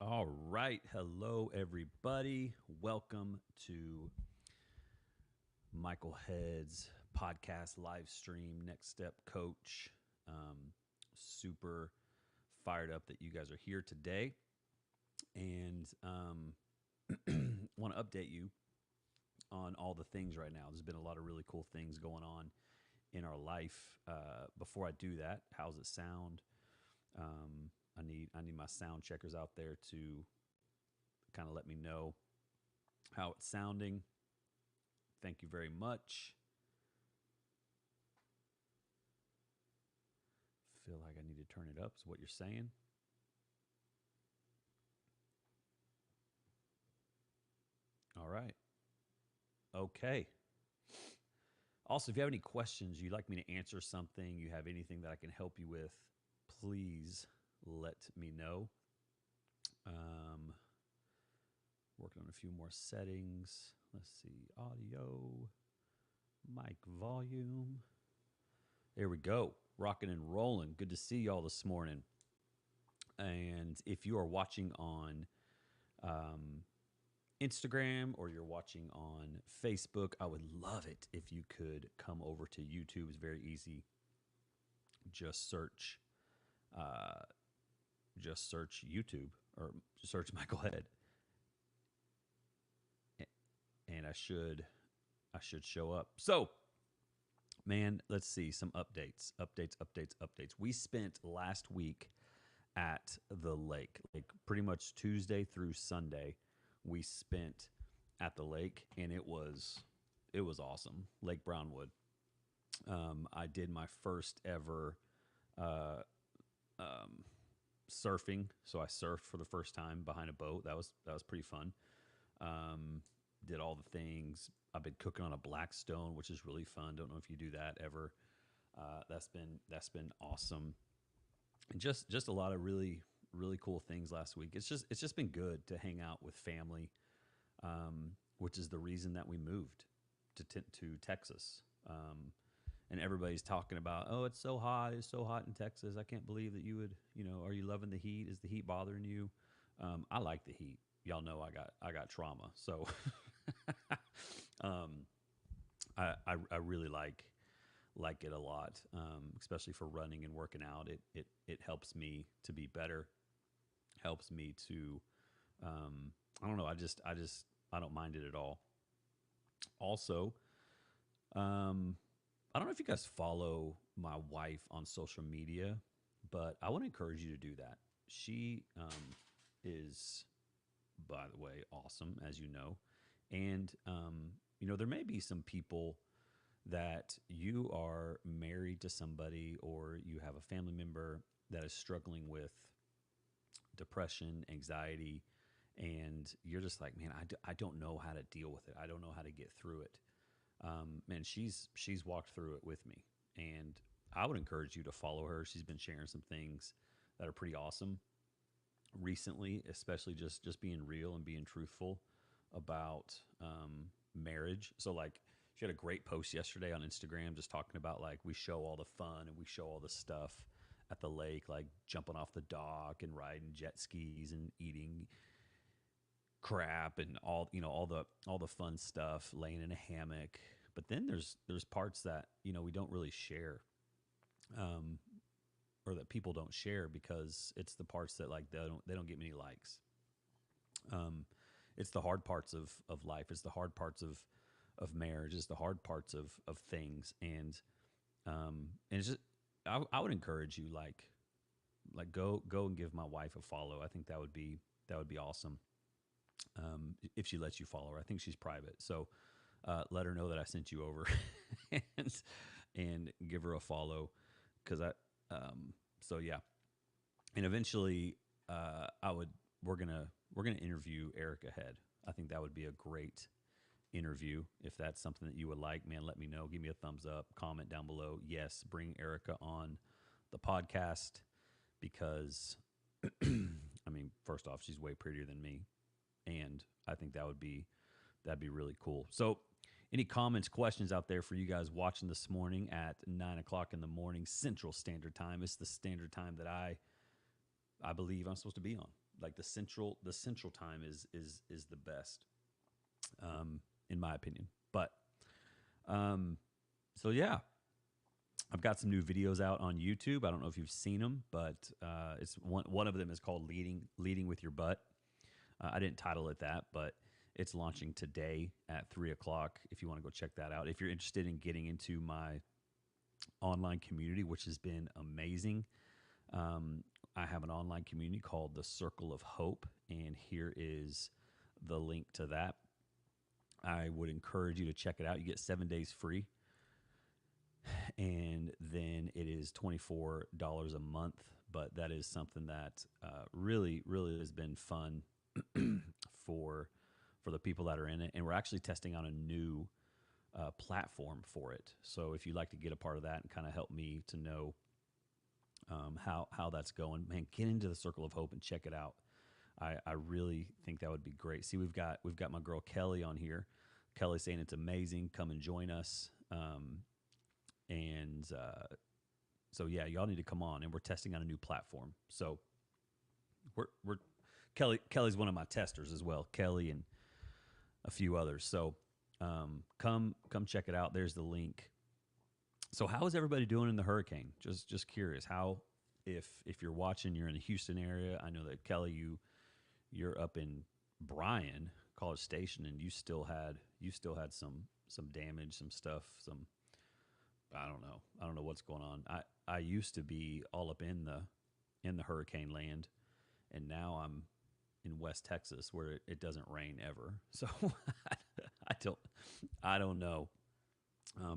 All right. Hello, everybody. Welcome to Michael Head's podcast live stream, Next Step Coach. Super fired up that you guys are here today. And want to update you on all the things right now. There's been a lot of really cool things going on in our life. Before I do that, how's it sound? I need my sound checkers out there to kind of let me know how it's sounding. Thank you very much. Feel like I need to turn it up, is what you're saying. All right. Okay. Also, if you have any questions, you'd like me to answer something, you have anything that I can help you with, please let me know. Working on a few more settings. Let's see, audio, mic volume. There we go, rocking and rolling. Good to see y'all this morning. And if you are watching on Instagram or you're watching on Facebook, I would love it if you could come over to YouTube. It's very easy. Just search YouTube or search Michael Head, and I should show up. So, man, let's see some updates. We spent last week at the lake, like pretty much Tuesday through Sunday. We spent at the lake, and it was awesome. Lake Brownwood. I did my first ever surfing, so I surfed for the first time behind a boat. That was pretty fun. Did all the things. I've been cooking on a Blackstone, which is really fun. Don't know if you do that ever. That's been awesome. And just a lot of really cool things last week. It's just been good to hang out with family, which is the reason that we moved to Texas. And everybody's talking about, oh, it's so hot in Texas. I can't believe that you would, are you loving the heat? Is the heat bothering you? I like the heat. Y'all know I got trauma, so I really like it a lot, especially for running and working out. It helps me to be better. Helps me to, I don't know. I don't mind it at all. Also, I don't know if you guys follow my wife on social media, but I want to encourage you to do that. She is, by the way, awesome, as you know. And, there may be some people that you are married to somebody or you have a family member that is struggling with depression, anxiety, and you're just like, man, I don't know how to deal with it. I don't know how to get through it. Man, she's walked through it with me, and I would encourage you to follow her. She's been sharing some things that are pretty awesome recently, especially just being real and being truthful about marriage. So like, she had a great post yesterday on Instagram just talking about like we show all the fun and we show all the stuff at the lake, like jumping off the dock and riding jet skis and eating crap and all the fun stuff, laying in a hammock. But then there's parts that we don't really share, or that people don't share because it's the parts that like they don't get many likes. It's the hard parts of life. It's the hard parts of marriage. It's the hard parts of things, and it's just I would encourage you like go and give my wife a follow. I think that would be awesome. If she lets you follow her. I think she's private, so let her know that I sent you over, and give her a follow, because so yeah, and eventually we're gonna interview Erica Head. I think that would be a great interview. If that's something that you would like, man, let me know. Give me a thumbs up, comment down below. Yes, bring Erica on the podcast, because I mean, first off, she's way prettier than me, and I think that'd be really cool. So, any comments, questions out there for you guys watching this morning at 9:00 in the morning Central Standard Time? It's the standard time that I believe I'm supposed to be on. like the central time is the best, in my opinion. But um, so yeah, I've got some new videos out on YouTube. I don't know if you've seen them, but it's one of them is called "Leading with Your Butt." I didn't title it that, but it's launching today at 3 o'clock. If you want to go check that out, if you're interested in getting into my online community, which has been amazing, um, I have an online community called the Circle of Hope, and here is the link to that. I would encourage you to check it out. You get 7 days free, and then it is $24 a month. But that is something that really, really has been fun for the people that are in it. And we're actually testing out a new platform for it. So if you'd like to get a part of that and kind of help me to know how that's going, man, get into the Circle of Hope and check it out. I really think that would be great. See, we've got my girl Kelly on here. Kelly saying it's amazing. Come and join us. And so yeah, y'all need to come on. And we're testing on a new platform. So we're Kelly's one of my testers as well. Kelly and a few others. So come check it out. There's the link. So how is everybody doing in the hurricane? Just curious. How, if you're watching, you're in the Houston area. I know that Kelly, you're up in Bryan, College Station, and you still had some damage, some stuff, some I don't know what's going on. I used to be all up in the hurricane land, and now I'm in West Texas where it doesn't rain ever. So I don't I don't know.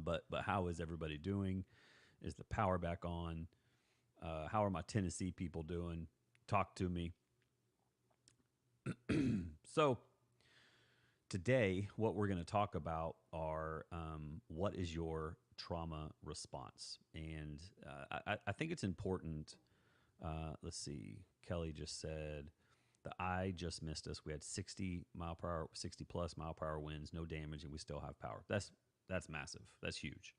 But how is everybody doing? Is the power back on? How are my Tennessee people doing? Talk to me. So today, what we're going to talk about are what is your trauma response, and I think it's important. Let's see. Kelly just said the eye just missed us. We had 60 mile per hour, 60 plus mile per hour winds, no damage, and we still have power. That's massive. That's huge.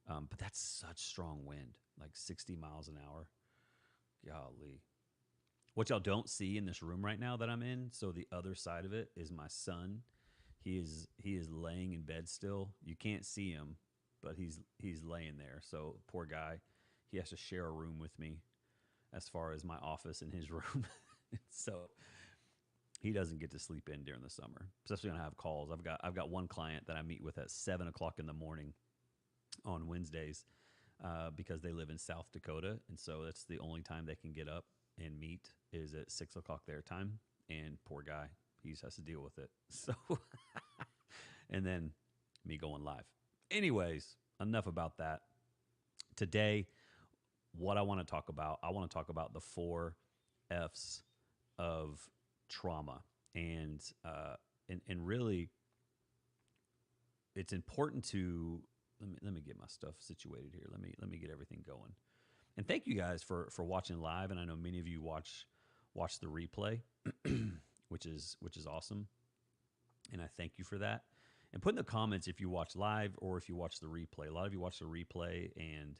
But that's such strong wind, like 60 miles an hour. Golly. What y'all don't see in this room right now that I'm in, so the other side of it is my son. He is laying in bed still. You can't see him, but he's laying there. So poor guy, he has to share a room with me as far as my office and his room. So he doesn't get to sleep in during the summer, especially when I have calls. I've got one client that I meet with at 7 o'clock in the morning on Wednesdays because they live in South Dakota, and so that's the only time they can get up and meet is at 6 o'clock their time. And poor guy, he just has to deal with it. So, and then me going live. Anyways, enough about that. Today, what I want to talk about, I want to talk about the 4 F's of trauma, and really, it's important to let me get my stuff situated here. Let me get everything going. And thank you guys for watching live. And I know many of you watch the replay, which is awesome. And I thank you for that. And put in the comments if you watch live or if you watch the replay. A lot of you watch the replay, and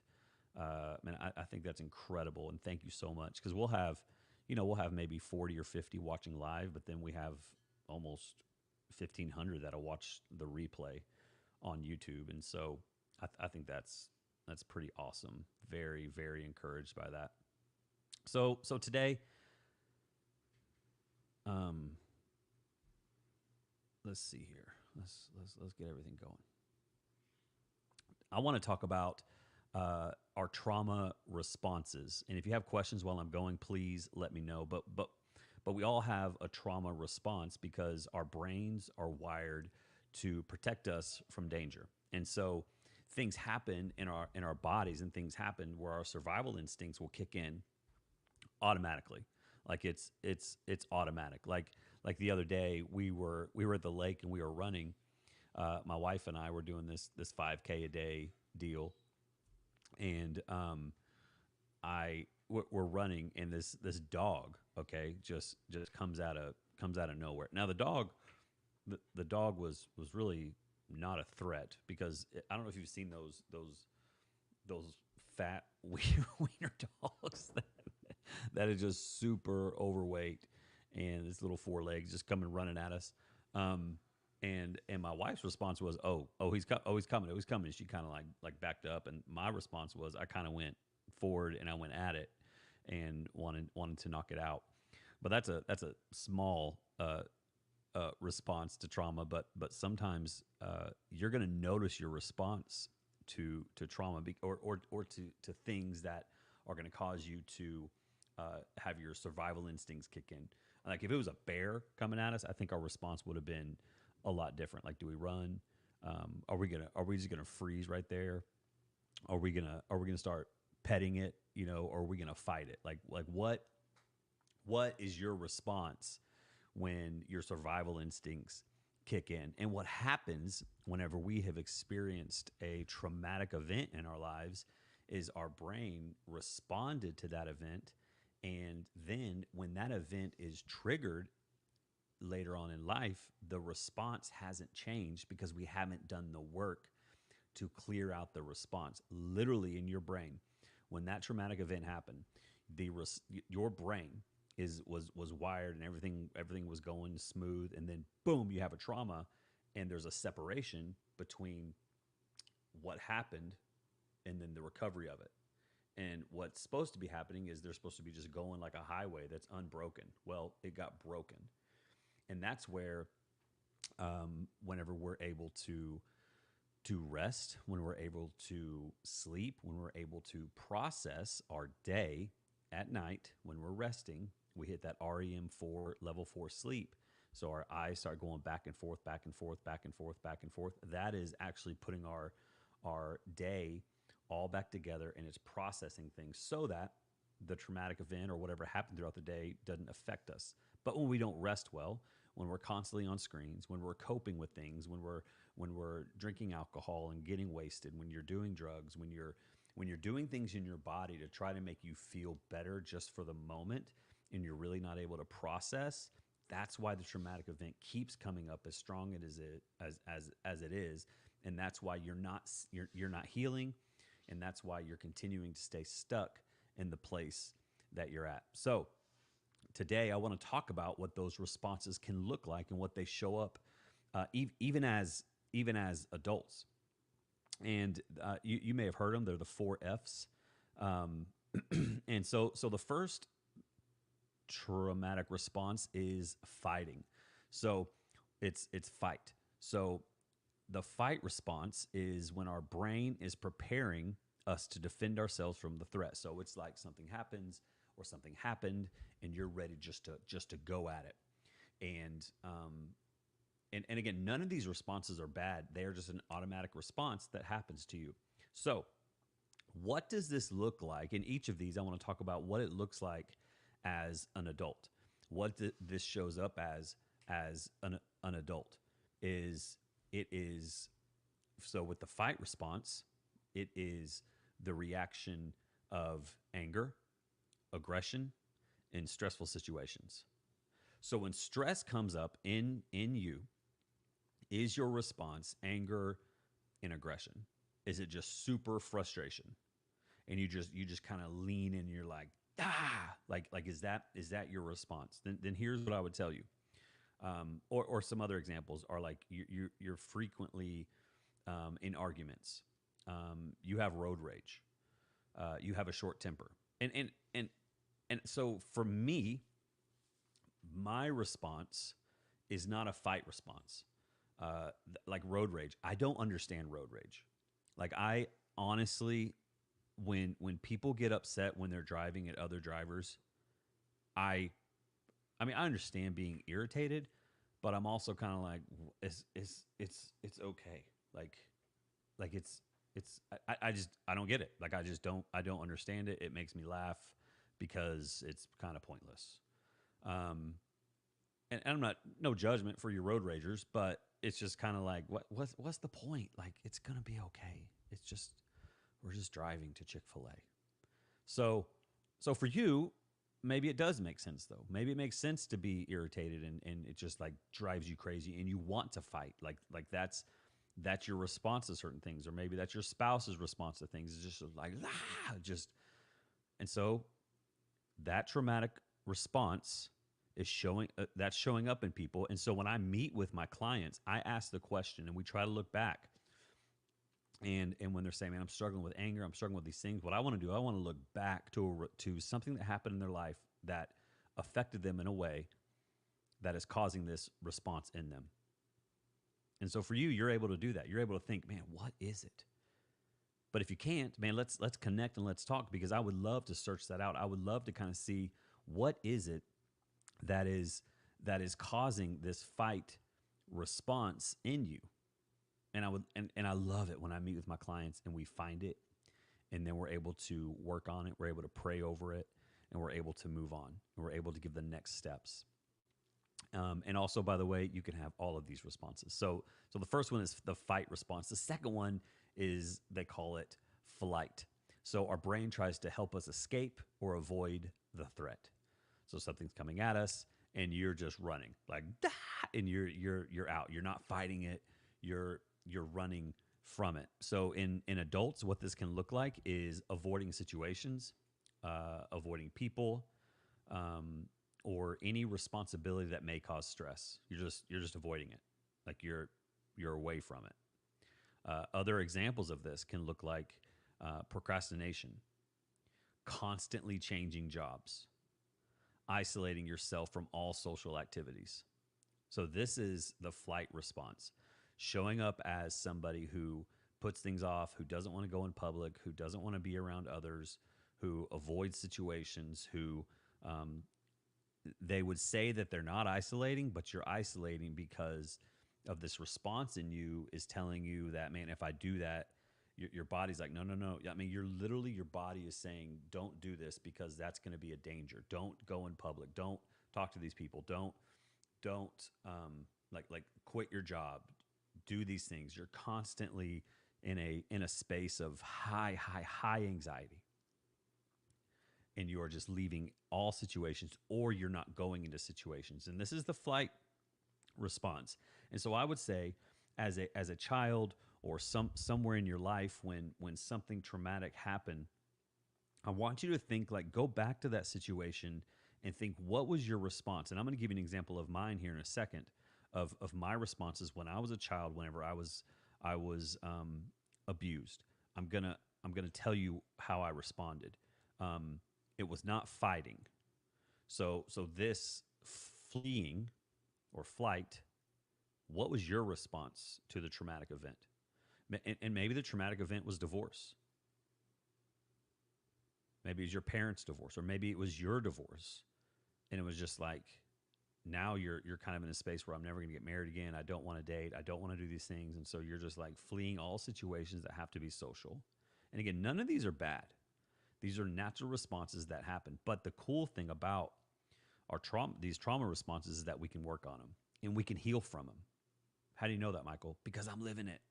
man, I think that's incredible. And thank you so much, because we'll have maybe 40 or 50 watching live, but then we have almost 1,500 that'll watch the replay on YouTube. And so I think that's pretty awesome. Very, very encouraged by that. So today, let's see here. Let's get everything going. I want to talk about our trauma responses. And if you have questions while I'm going, please let me know. But we all have a trauma response because our brains are wired to protect us from danger. And so things happen in our bodies, and things happen where our survival instincts will kick in automatically. Like it's automatic. Like the other day, we were at the lake and we were running. My wife and I were doing this 5K a day deal, and we're running, and this dog, okay, just comes out of nowhere. Now the dog was really not a threat, because I don't know if you've seen those fat wiener dogs that is just super overweight, and his little four legs just coming running at us. Um, and my wife's response was, he's coming, oh, he's coming. She kind of like backed up, and my response was, I kind of went forward and I went at it and wanted to knock it out. But that's a small response to trauma. But sometimes you're going to notice your response to trauma or to things that are going to cause you to have your survival instincts kick in. Like if it was a bear coming at us, I think our response would have been a lot different. Like, do we run? Are we just gonna freeze right there? Are we gonna start petting it? Or are we gonna fight it? Like what is your response when your survival instincts kick in? And what happens whenever we have experienced a traumatic event in our lives is our brain responded to that event. And then when that event is triggered later on in life, the response hasn't changed because we haven't done the work to clear out the response. Literally in your brain, when that traumatic event happened, your brain was wired and everything was going smooth, and then boom, you have a trauma, and there's a separation between what happened and then the recovery of it. And what's supposed to be happening is they're supposed to be just going like a highway that's unbroken. Well, it got broken, and that's where whenever we're able to rest, when we're able to sleep, when we're able to process our day at night, when we're resting, we hit that REM4 level 4 sleep. So our eyes start going back and forth, back and forth, back and forth, back and forth. That is actually putting our day all back together, and it's processing things so that the traumatic event or whatever happened throughout the day doesn't affect us. But when we don't rest well, when we're constantly on screens, when we're coping with things, when we're drinking alcohol and getting wasted, when you're doing drugs, when you're doing things in your body to try to make you feel better just for the moment, and you're really not able to process, that's why the traumatic event keeps coming up as strong as it is, and that's why you're not healing, and that's why you're continuing to stay stuck in the place that you're at. So today I want to talk about what those responses can look like and what they show up even as adults. And you may have heard them. They're the 4 F's. And so the first traumatic response is fighting. So it's fight. So the fight response is when our brain is preparing us to defend ourselves from the threat. So it's like something happens or something happened, and you're ready just to go at it. And again, none of these responses are bad. They are just an automatic response that happens to you. So what does this look like? In each of these, I want to talk about what it looks like as an adult. What this shows up as an adult is so with the fight response, it is the reaction of anger, aggression, in stressful situations. So when stress comes up in you, is your response anger and aggression? Is it just super frustration? And you just kind of lean in and you're like, like is that your response? Then here's what I would tell you. Or some other examples are like you're frequently in arguments. You have road rage. You have a short temper. And so for me, my response is not a fight response. Like road rage. I don't understand road rage. Like I honestly, when people get upset when they're driving at other drivers, I mean, I understand being irritated, but I'm also kind of like, it's okay. Like I don't get it. Like I don't understand it. It makes me laugh because it's kind of pointless. And I'm not, no judgment for your road ragers, but it's just kind of like, what's the point? Like, it's going to be okay. It's just, we're just driving to Chick-fil-A. So for you, maybe it does make sense though. Maybe it makes sense to be irritated and it just like drives you crazy and you want to fight. Like that's your response to certain things, or maybe that's your spouse's response to things. It's just like, just, and so that traumatic response is showing that's showing up in people. And so when I meet with my clients, I ask the question and we try to look back. And when they're saying, "Man, I'm struggling with anger, I'm struggling with these things," what I want to do, I want to look back to something that happened in their life that affected them in a way that is causing this response in them. And so for you, you're able to do that. You're able to think, "Man, what is it?" But if you can't, man, let's connect and let's talk, because I would love to search that out. I would love to kind of see what is it that is causing this fight response in you. And I love it when I meet with my clients and we find it, and then we're able to work on it, we're able to pray over it, and we're able to move on, and we're able to give the next steps. And also, by the way, you can have all of these responses. So the first one is the fight response. The second one is, they call it flight. So our brain tries to help us escape or avoid the threat. So something's coming at us, and you're just running like, "Dah!" And you're out. You're not fighting it. You're running from it. So in adults, what this can look like is avoiding situations, avoiding people, or any responsibility that may cause stress. You're just avoiding it, like you're away from it. Other examples of this can look like procrastination, constantly changing jobs, isolating yourself from all social activities. So this is the flight response, showing up as somebody who puts things off, who doesn't want to go in public, who doesn't want to be around others, who avoids situations, who they would say that they're not isolating, but you're isolating because of this response in you is telling you that, "Man, if I do that," your body's like, "No, no, no." I mean, your body is saying, "Don't do this because that's going to be a danger. Don't go in public. Don't talk to these people. Don't like quit your job. Do these things." You're constantly in a space of high anxiety, and you are just leaving all situations, or you're not going into situations. And this is the flight response. And so I would say, as a child, or somewhere in your life, when something traumatic happened, I want you to think, like, go back to that situation and think, what was your response? And I'm going to give you an example of mine here in a second, of my responses when I was a child, whenever I was abused. I'm gonna tell you how I responded. It was not fighting. So this fleeing or flight, what was your response to the traumatic event? And maybe the traumatic event was divorce. Maybe it was your parents' divorce, or maybe it was your divorce, and it was just like, now you're kind of in a space where, "I'm never going to get married again. I don't want to date. I don't want to do these things." And so you're just like fleeing all situations that have to be social. And again, none of these are bad. These are natural responses that happen. But the cool thing about these trauma responses, is that we can work on them and we can heal from them. How do you know that, Michael? Because I'm living it.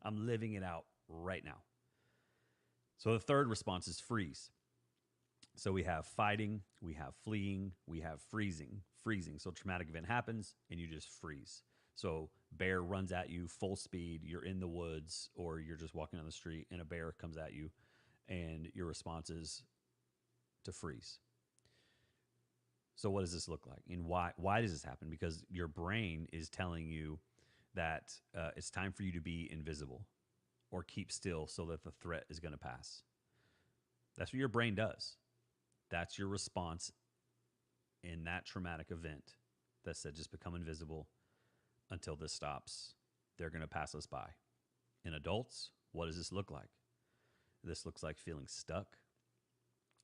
I'm living it out right now. So the third response is freeze. So we have fighting, we have fleeing, we have freezing. Freezing. So traumatic event happens and you just freeze. So bear runs at you full speed, you're in the woods, or you're just walking on the street and a bear comes at you, and your response is to freeze. So what does this look like? And why does this happen? Because your brain is telling you that it's time for you to be invisible or keep still so that the threat is going to pass. That's what your brain does. That's your response in that traumatic event that said, "Just become invisible until this stops. They're going to pass us by." In adults, what does this look like? This looks like feeling stuck.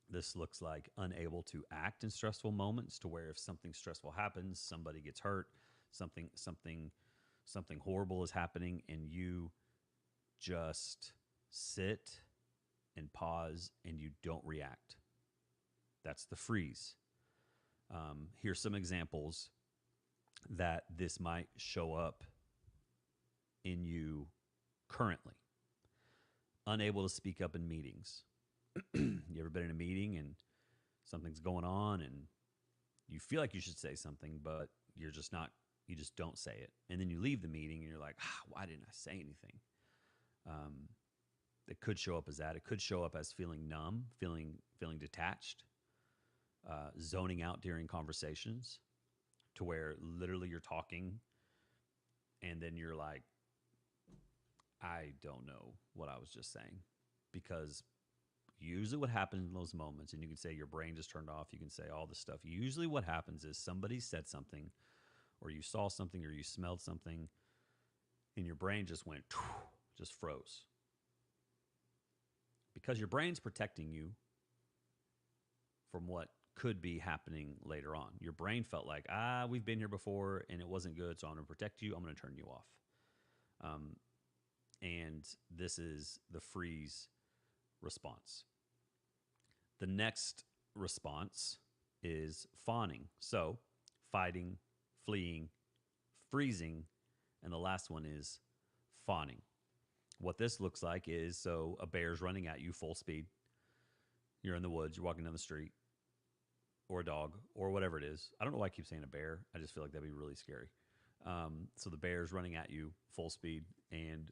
This looks like unable to act in stressful moments, to where if something stressful happens, somebody gets hurt, something horrible is happening, and you just sit and pause and you don't react. That's the freeze. Here's some examples that this might show up in you currently. Unable to speak up in meetings. You ever been in a meeting and something's going on and you feel like you should say something, but you're just not, you just don't say it. And then you leave the meeting and you're like, why didn't I say anything? It could show up as that. It could show up as feeling numb, feeling detached, zoning out during conversations. to where literally you're talking and then you're like, I don't know what I was just saying. Because usually what happens in those moments, and you can say your brain just turned off, you can say all this stuff. Usually what happens is somebody said something, or you saw something, or you smelled something, and your brain just went, just froze. Because your brain's protecting you from what could be happening later on. Your brain felt like, we've been here before and it wasn't good, so I'm going to protect you. I'm going to turn you off. And this is the freeze response. The next response is fawning. So fighting, fleeing, freezing, and the last one is fawning. What this looks like is, so a bear's running at you full speed. You're in the woods, you're walking down the street, or a dog, or whatever it is. I don't know why I keep saying a bear. I just feel like that'd be really scary. So the bear's running at you full speed, and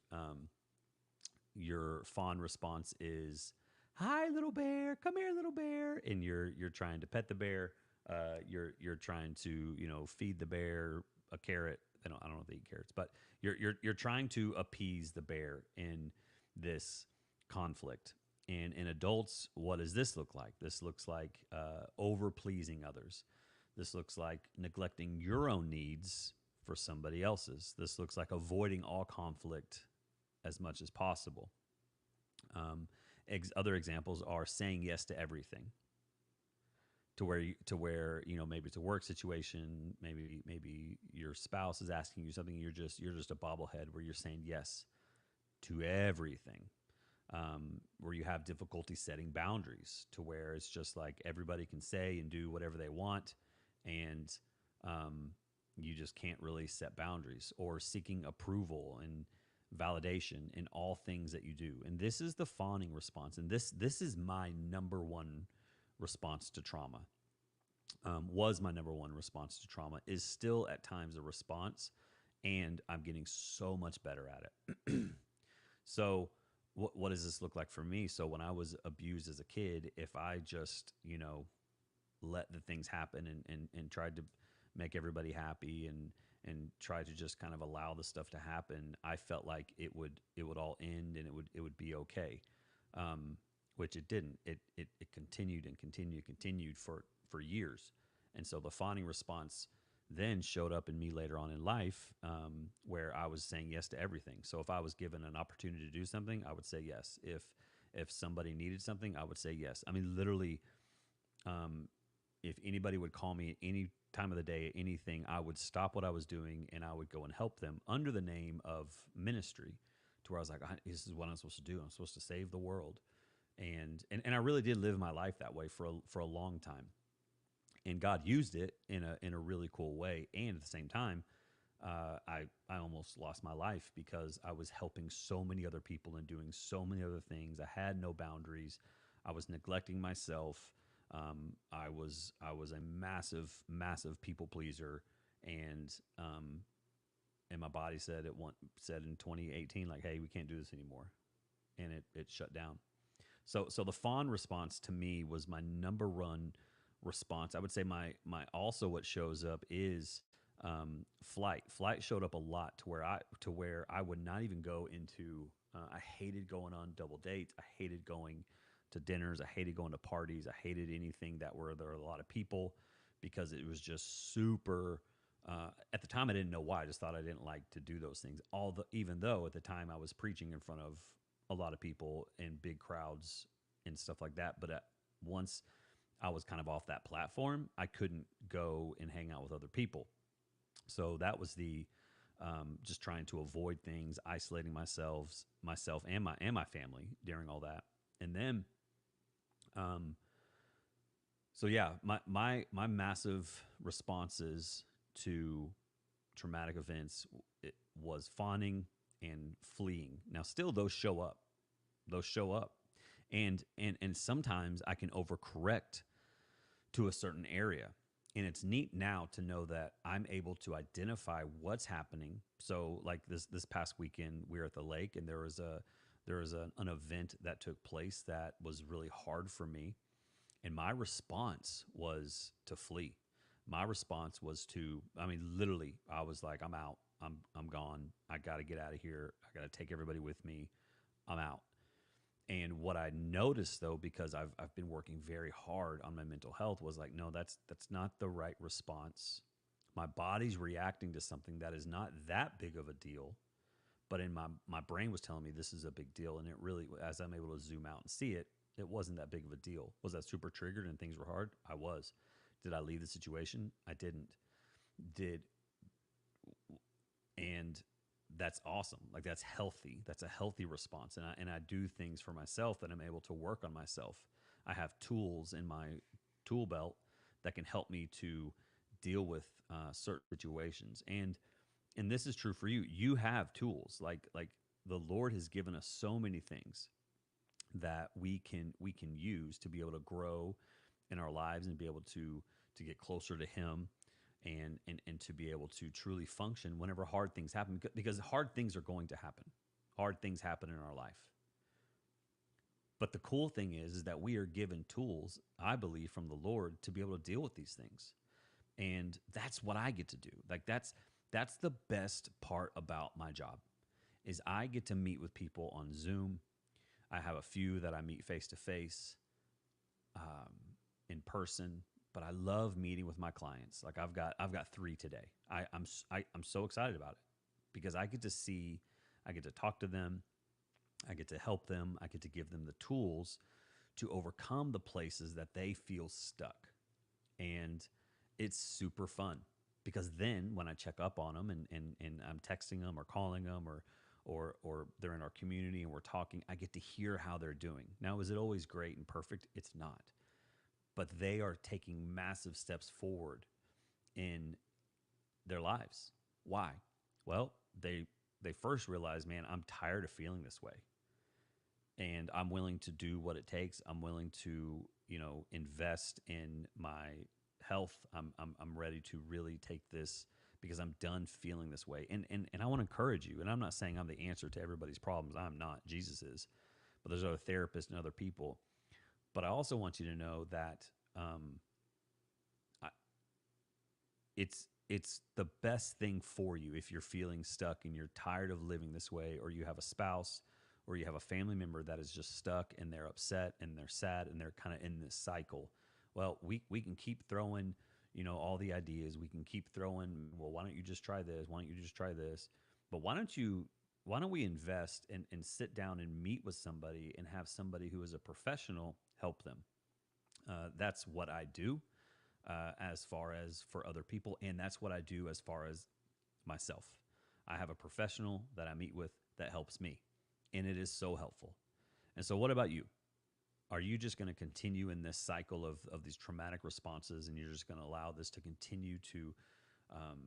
your fawn response is, "Hi, little bear, come here, little bear," and you're trying to pet the bear. You're trying to feed the bear a carrot. I don't know if they eat carrots, but you're trying to appease the bear in this conflict. And in adults, what does this look like? This looks like over pleasing others. This looks like neglecting your own needs for somebody else's. This looks like avoiding all conflict as much as possible. Other examples are saying yes to everything. To where maybe it's a work situation, maybe your spouse is asking you something, you're just a bobblehead where you're saying yes to everything. Where you have difficulty setting boundaries, to where it's just like everybody can say and do whatever they want, and you just can't really set boundaries, or seeking approval and validation in all things that you do. And this is the fawning response, and this is my number one response to trauma. Was my number one response to trauma, is still at times a response, and I'm getting so much better at it. So what does this look like for me? So when I was abused as a kid, if I just, let the things happen and tried to make everybody happy and tried to just kind of allow the stuff to happen, I felt like it would all end and it would be okay. Which it didn't. It continued and continued for years. And so the fawning response then showed up in me later on in life, where I was saying yes to everything. So if I was given an opportunity to do something, I would say yes. If somebody needed something, I would say yes. I mean, literally, if anybody would call me at any time of the day, anything, I would stop what I was doing and I would go and help them under the name of ministry, to where I was like, this is what I'm supposed to do. I'm supposed to save the world. And I really did live my life that way for a long time. And God used it in a really cool way. And at the same time, I almost lost my life because I was helping so many other people and doing so many other things. I had no boundaries. I was neglecting myself. I was a massive people pleaser, and my body said in 2018, like, hey, we can't do this anymore, and it shut down. So the fawn response to me was my number one response. I would say my also what shows up is flight. Flight showed up a lot to where I would not even go into. I hated going on double dates. I hated going to dinners. I hated going to parties. I hated anything there were a lot of people, because it was just super. At the time, I didn't know why. I just thought I didn't like to do those things. Even though at the time I was preaching in front of a lot of people in big crowds and stuff like that. But once I was kind of off that platform, I couldn't go and hang out with other people. So that was the just trying to avoid things, isolating myself and my family during all that. And then, so yeah, my massive responses to traumatic events, it was fawning and fleeing. Now, still those show up. And sometimes I can overcorrect to a certain area. And it's neat now to know that I'm able to identify what's happening. So like this past weekend, we were at the lake, and there was an event that took place that was really hard for me. And my response was to flee. My response was to, I mean, literally, I was like, I'm out. I'm gone. I got to get out of here. I got to take everybody with me. I'm out. And what I noticed though, because I've been working very hard on my mental health, was like, no, that's not the right response. My body's reacting to something that is not that big of a deal, but in my brain was telling me this is a big deal, and it really, as I'm able to zoom out and see it, it wasn't that big of a deal. Was that super triggered and things were hard? I was. Did I leave the situation? I didn't. Did and that's awesome. Like that's healthy. That's a healthy response. And I do things for myself that I'm able to work on myself. I have tools in my tool belt that can help me to deal with certain situations. And this is true for you. You have tools. Like the Lord has given us so many things that we can use to be able to grow in our lives and be able to get closer to Him, and to be able to truly function whenever hard things happen, because hard things are going to happen. Hard things happen in our life. But the cool thing is that we are given tools, I believe, from the Lord to be able to deal with these things. And that's what I get to do. Like that's the best part about my job is I get to meet with people on Zoom. I have a few that I meet face to face, in person, but I love meeting with my clients. Like I've got three today. I'm so excited about it because I get to talk to them, I get to help them, I get to give them the tools to overcome the places that they feel stuck, and it's super fun because then when I check up on them, and I'm texting them or calling them, or they're in our community and we're talking, I get to hear how they're doing. Now, is it always great and perfect? It's not, but they are taking massive steps forward in their lives. Why? Well, they first realize, man, I'm tired of feeling this way, and I'm willing to do what it takes. I'm willing to, invest in my health. I'm ready to really take this because I'm done feeling this way. And I want to encourage you. And I'm not saying I'm the answer to everybody's problems. I'm not. Jesus is. But there's other therapists and other people. But I also want you to know that I, it's the best thing for you if you're feeling stuck and you're tired of living this way, or you have a spouse or you have a family member that is just stuck and they're upset and they're sad and they're kind of in this cycle. Well, we can keep throwing, all the ideas. We can keep throwing, well, why don't you just try this? Why don't you just try this? But why don't we invest and sit down and meet with somebody and have somebody who is a professional help them? That's what I do, as far as for other people. And that's what I do as far as myself. I have a professional that I meet with that helps me, and it is so helpful. And so, what about you? Are you just going to continue in this cycle of these traumatic responses, and you're just going to allow this to continue to um,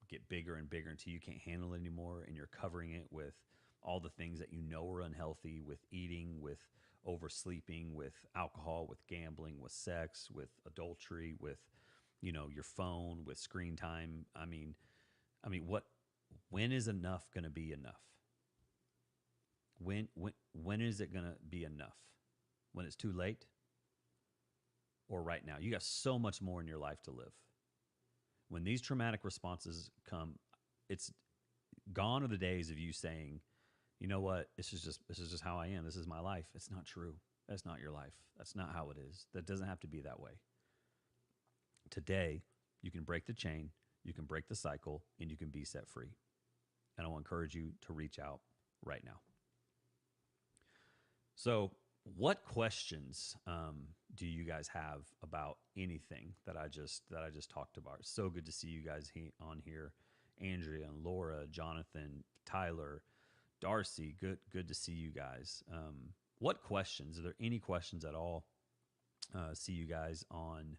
get bigger and bigger until you can't handle it anymore, and you're covering it with all the things that you know are unhealthy, with eating, with oversleeping, with alcohol, with gambling, with sex, with adultery, with your phone, with screen time? I mean, what? When is enough going to be enough? When is it going to be enough? When it's too late, or right now? You got so much more in your life to live. When these traumatic responses come, it's gone are the days of you saying, you know what, this is just how I am. This is my life. It's not true. That's not your life. That's not how it is. That doesn't have to be that way. Today, you can break the chain, you can break the cycle, and you can be set free. And I will encourage you to reach out right now. So, what questions do you guys have about anything that I just talked about? It's so good to see you guys on here, Andrea and Laura, Jonathan, Tyler, Darcy. Good to see you guys. What questions? Are there any questions at all? See you guys on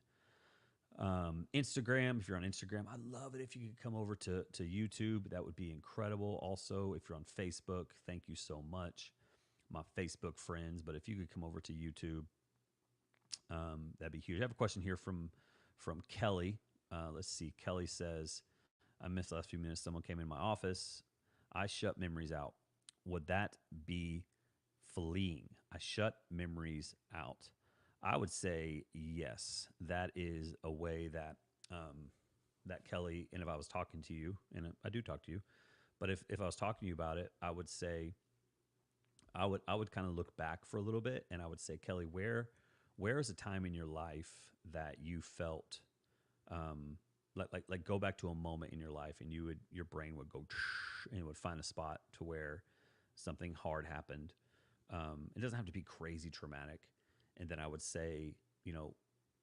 Instagram. If you're on Instagram, I'd love it if you could come over to YouTube. That would be incredible. Also, if you're on Facebook, thank you so much, my Facebook friends. But if you could come over to YouTube, that'd be huge. I have a question here from Kelly. Let's see. Kelly says, I missed the last few minutes. Someone came in my office. I shut memories out. Would that be fleeing? I shut memories out. I would say yes. That is a way that um, that Kelly, and if I was talking to you, and I do talk to you, but if I was talking to you about it, I would say I would kind of look back for a little bit, and I would say, Kelly, where is a time in your life that you felt like go back to a moment in your life, and your brain would go and it would find a spot to where something hard happened. It doesn't have to be crazy traumatic, and then I would say,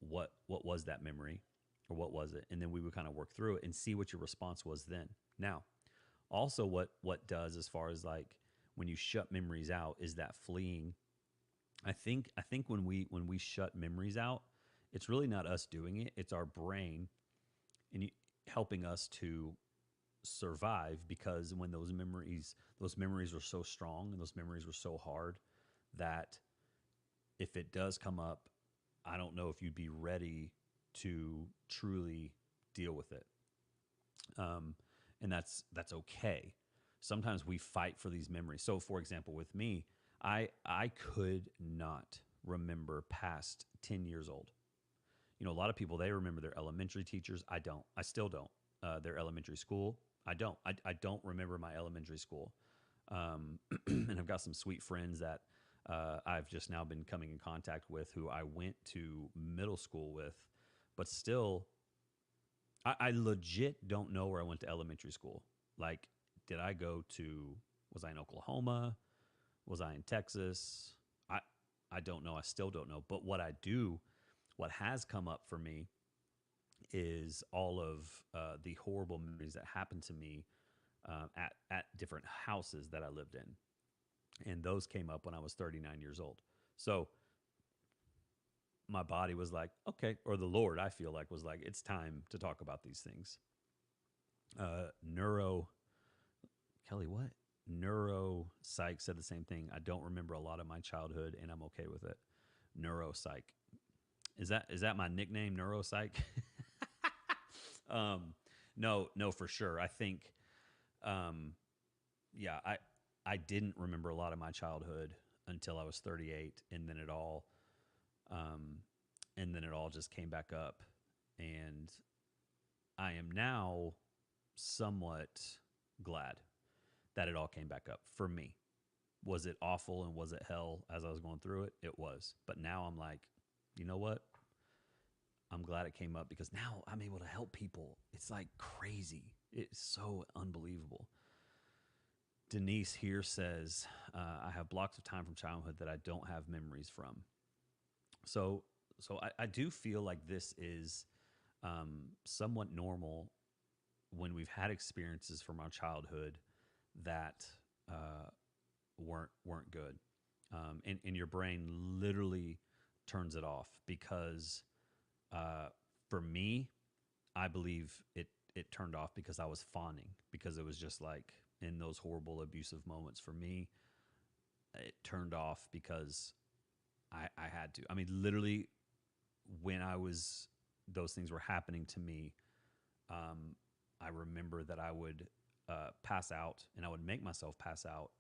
what was that memory, or what was it, and then we would kind of work through it and see what your response was then. Now, also, what does, as far as like when you shut memories out, is that fleeing. I think when we shut memories out, it's really not us doing it, it's our brain and helping us to survive, because when those memories were so strong and those memories were so hard that if it does come up, I don't know if you'd be ready to truly deal with it. um, and that's okay. Sometimes we fight for these memories. So, for example, with me, I could not remember past 10 years old. A lot of people, they remember their elementary teachers. I don't. I still don't. Their elementary school. I don't. I don't remember my elementary school. And I've got some sweet friends that I've just now been coming in contact with, who I went to middle school with, but still, I legit don't know where I went to elementary school. Like, did I go to? Was I in Oklahoma? Was I in Texas? I I don't know. I still don't know. But what has come up for me is all of the horrible memories that happened to me at different houses that I lived in, and those came up when I was 39 years old. So my body was like, okay, or the Lord, I feel like, was like, it's time to talk about these things. Neuro Kelly, what? Neuropsych said the same thing. I don't remember a lot of my childhood, and I'm okay with it. Neuropsych. Is that my nickname, Neuropsych? um, no, no, for sure. I think, um, yeah, I didn't remember a lot of my childhood until I was 38, um, and then it all just came back up, and I am now somewhat glad that it all came back up for me. Was it awful and was it hell as I was going through it? It was. But now I'm like, you know what? I'm glad it came up, because now I'm able to help people. It's like crazy. It's so unbelievable. Denise here says, I have blocks of time from childhood that I don't have memories from. So, so I do feel like this is somewhat normal when we've had experiences from our childhood that uh, weren't good, and your brain literally turns it off, because uh, for me, I believe it turned off because I was fawning, because it was just like in those horrible abusive moments. For me, it turned off because I had to. I mean, literally, when I was those things were happening to me, um, I remember that I would pass out, and I would make myself pass out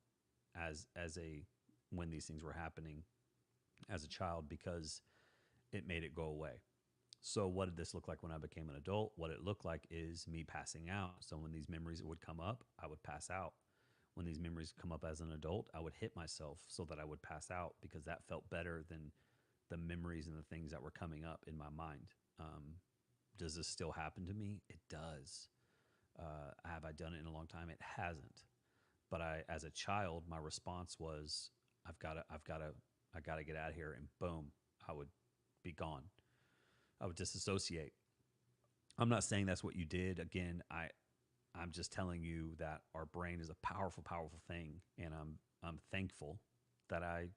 as a when these things were happening as a child, because it made it go away. So what did this look like when I became an adult? What it looked like is me passing out. So when these memories would come up, I would pass out. When these memories come up as an adult, I would hit myself so that I would pass out, because that felt better than the memories and the things that were coming up in my mind. Does this still happen to me? It does. Have I done it in a long time? It hasn't. But as a child, my response was, I got to get out of here, and boom, I would be gone. I would disassociate. I'm not saying that's what you did. Again, I'm just telling you that our brain is a powerful, powerful thing, and I'm thankful that I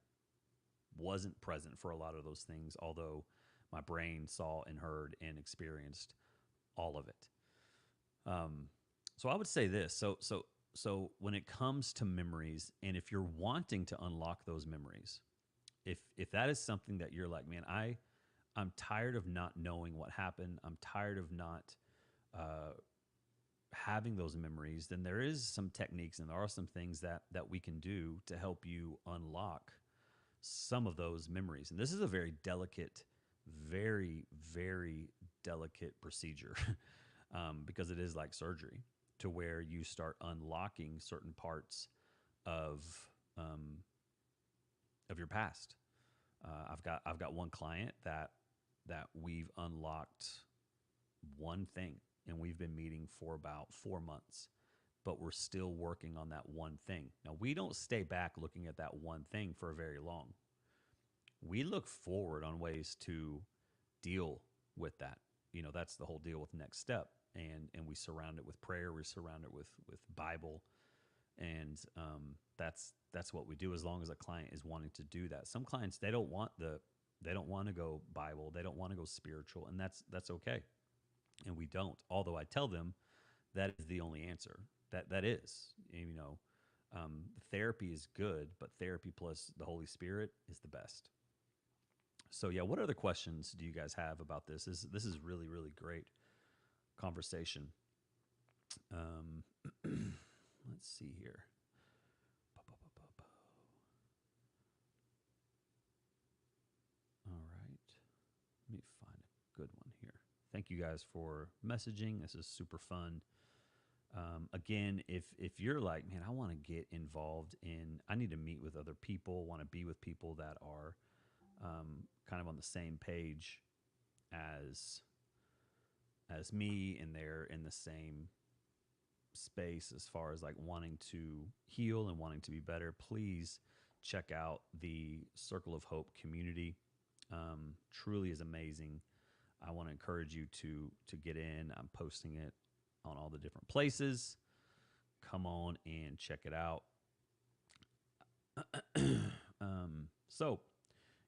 wasn't present for a lot of those things, although my brain saw and heard and experienced all of it. Um, so I would say this. So when it comes to memories, and if you're wanting to unlock those memories, if that is something that you're like, man, I'm tired of not knowing what happened. I'm tired of not uh, having those memories. Then there is some techniques, and there are some things that we can do to help you unlock some of those memories. And this is a very delicate, very, very delicate procedure because it is like surgery, to where you start unlocking certain parts of um, of your past. I've got one client that we've unlocked one thing, and we've been meeting for about 4 months, but we're still working on that one thing. Now, we don't stay back looking at that one thing for very long. We look forward on ways to deal with that. That's the whole deal with next step. And we surround it with prayer. We surround it with Bible, and that's what we do. As long as a client is wanting to do that, some clients they don't want to go Bible, they don't want to go spiritual, and that's okay. And we don't. Although I tell them that is the only answer. That is, therapy is good, but therapy plus the Holy Spirit is the best. So yeah, what other questions do you guys have about this? This is really really great conversation. Um, let's see here. All right, let me find a good one here. Thank you guys for messaging. This is super fun. Again, if you're like, man, I want to get involved in, I need to meet with other people, want to be with people that are kind of on the same page as me, and they're in the same space as far as like wanting to heal and wanting to be better, please check out the Circle of Hope community. Truly is amazing. I want to encourage you to get in. I'm posting it on all the different places. Come on and check it out. So,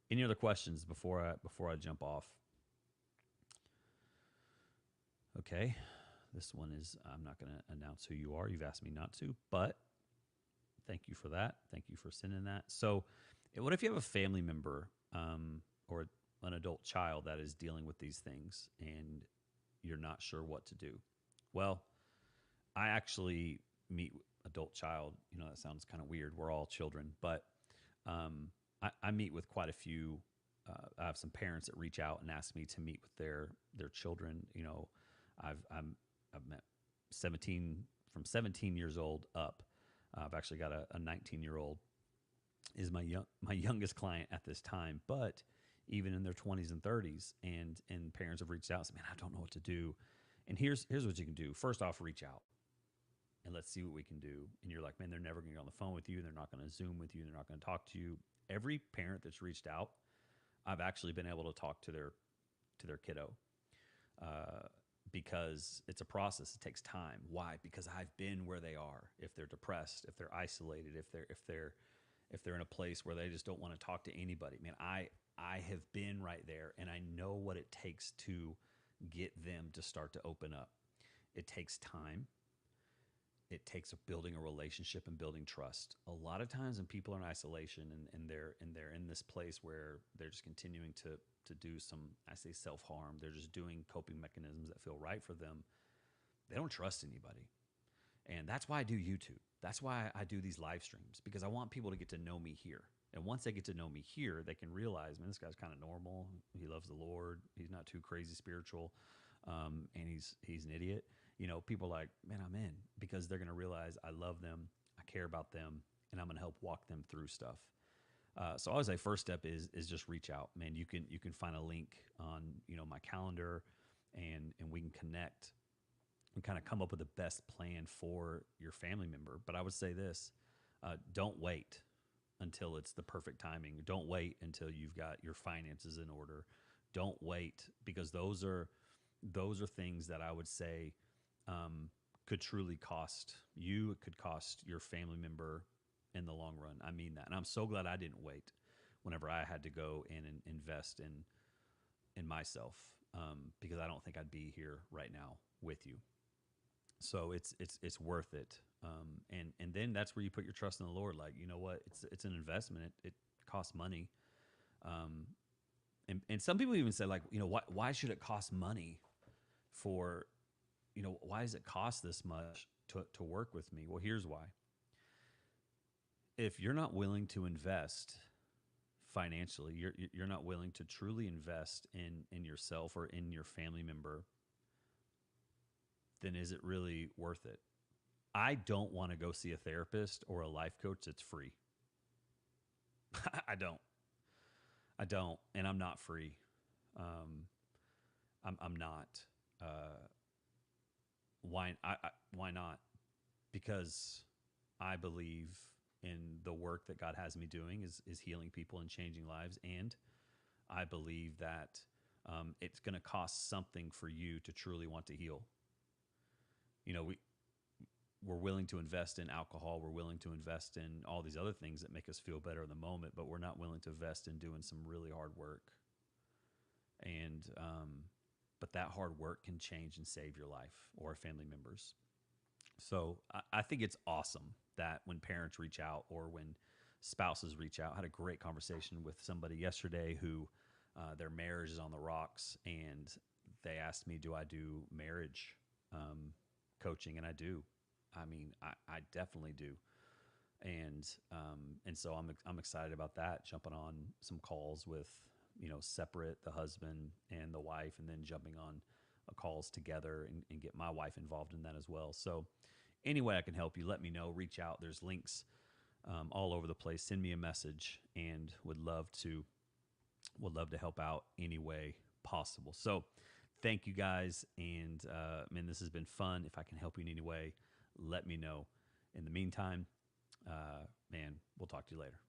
any other questions before I jump off? Okay, this one is, I'm not going to announce who you are. You've asked me not to, but thank you for that. Thank you for sending that. So, what if you have a family member or an adult child that is dealing with these things and you're not sure what to do? Well, I actually meet adult child. That sounds kind of weird. We're all children, but I meet with quite a few. I have some parents that reach out and ask me to meet with their children. I've met 17 from 17 years old up. I've actually got a 19-year-old is my youngest client at this time, but even in their 20s and 30s, and parents have reached out and said, man, I don't know what to do. And here's what you can do. First off, reach out and let's see what we can do. And you're like, man, they're never going to get on the phone with you. They're not going to Zoom with you. They're not going to talk to you. Every parent that's reached out, I've actually been able to talk to their kiddo, because it's a process. It takes time. Why? Because I've been where they are. If they're depressed, if they're isolated, if they're in a place where they just don't want to talk to anybody. Man, I have been right there, and I know what it takes to get them to start to open up. It takes time. It takes building a relationship and building trust. A lot of times when people are in isolation and they're in this place where they're just continuing to do some, I say, self-harm, they're just doing coping mechanisms that feel right for them, they don't trust anybody. And that's why I do YouTube. That's why I do these live streams, because I want people to get to know me here. And once they get to know me here, they can realize, man, this guy's kind of normal. He loves the Lord. He's not too crazy spiritual, and he's an idiot. People are like, man, I'm in, because they're going to realize I love them, I care about them, and I'm going to help walk them through stuff. So I always say first step is just reach out, man. You can find a link on my calendar, and we can connect and kind of come up with the best plan for your family member. But I would say this: don't wait until it's the perfect timing. Don't wait until you've got your finances in order. Don't wait, because those are things that I would say could truly cost you. It could cost your family member in the long run. I mean that. And I'm so glad I didn't wait whenever I had to go in and invest in myself, because I don't think I'd be here right now with you. So it's worth it. And then that's where you put your trust in the Lord. Like, you know what? It's an investment. It costs money. And some people even say, like, why should it cost money for, why does it cost this much to work with me? Well, here's why. If you're not willing to invest financially, you're not willing to truly invest in yourself or in your family member, then is it really worth it? I don't want to go see a therapist or a life coach that's free. I don't. I don't, and I'm not free. Um, I'm not. Uh, why not? Because I believe in the work that God has me doing is healing people and changing lives, and I believe that it's going to cost something for you to truly want to heal. You know, we're willing to invest in alcohol, we're willing to invest in all these other things that make us feel better in the moment, but we're not willing to invest in doing some really hard work. And but that hard work can change and save your life or a family members. So I think it's awesome that when parents reach out or when spouses reach out. I had a great conversation with somebody yesterday who their marriage is on the rocks, and they asked me, "Do I do marriage coaching?" And I do. I mean, I definitely do. And so I'm excited about that. Jumping on some calls with separate the husband and the wife, and then jumping on calls together and get my wife involved in that as well. So any way I can help you, let me know. Reach out. There's links all over the place. Send me a message, and would love to help out any way possible. So thank you guys, and man, this has been fun. If I can help you in any way, let me know. In the meantime, man, we'll talk to you later.